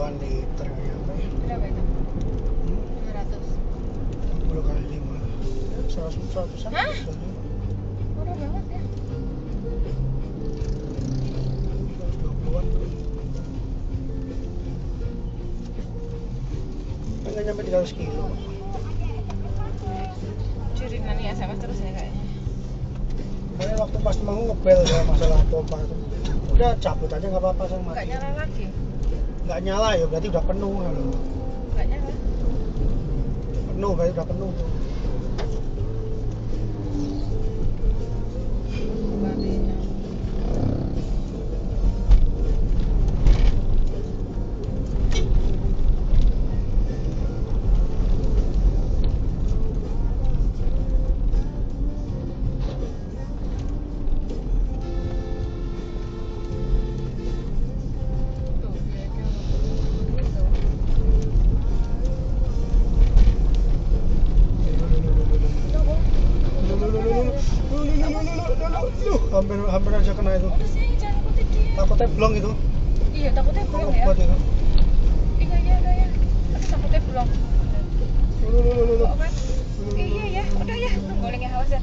puluhan liter nyampe. Berapa itu? 500. 60 kali 5. 100-an. Hah? Murah banget ya. 20-an. Enggak nyampe 300 kilo. Curinan nih SMS terus ya kayaknya. Makanya waktu pas mau ngebel ya masalah pompa itu. Udah cabut aja nggak apa-apa sama. Nggak nyala lagi. Nggak nyala ya berarti udah penuh kan. Nggak nyala. Penuh berarti udah penuh tuh. Baterainya. Tuh, dia gitu. Hampir aja kena itu. Udah sih, jangan ikutin dia. Takutnya blong itu. Iya, takutnya belum ya. Buat itu. Iya ya, udah ya. Aduh, takutnya belum. Kok kan? Iya ya, udah ya. Golengnya awas ya.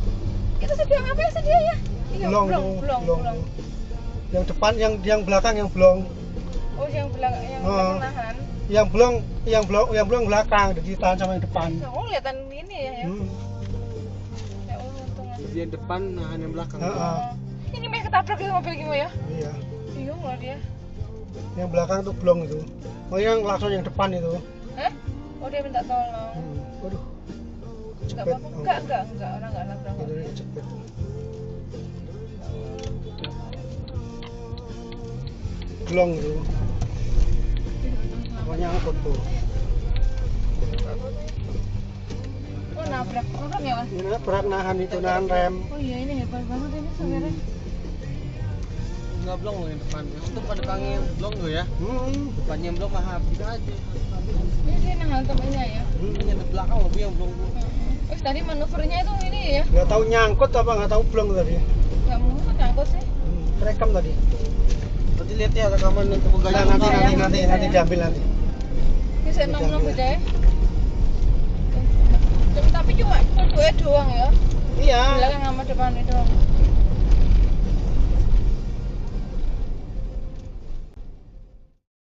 Itu sedang apa ya sedia ya? Iya, Blong belum, tuh, belum, blong. belum. Yang depan, yang belakang yang blong. Oh, yang belakang, yang Oh. nahan. Yang blong belakang, jadi tahan sama yang depan. Oh, kelihatan ini ya. Ya, ya Allah, untung aja. Jadi yang depan nahan yang belakang. Heeh. Ini meh ketabrak ya mobil gimana ya? Iya. Bingung loh dia. Yang belakang tuh blong itu. Oh yang klakson yang depan itu. Hah? Oh, dia minta tolong. Waduh. Enggak Cepet. apa-apa. Enggak. Orang enggak nabrak. Itu dia cepet. Blong itu. Pokoknya angkut tuh. Oh, nabrak orang ya, Mas? Ini berat nahan itu, nahan rem. Oh iya, ini hebat banget ini sebenarnya. Enggak blong loh yang depannya. Untuk pada belakangnya yang blong loh ya. Depannya yang blong mah habis aja. Ini dia nahan temennya ya. Ini yang di belakang loh yang blong. Terus tadi manuvernya itu ini ya? Nggak tahu nyangkut apa nggak tahu blong tadi. Nggak mungkin nyangkut sih. Terekam tadi. Berarti lihat ya rekaman untuk Nah, pegawai. nanti diambil nanti. Ini saya nom beda ya. Tapi cuma dua doang ya. Iya. Belakang sama depan itu doang.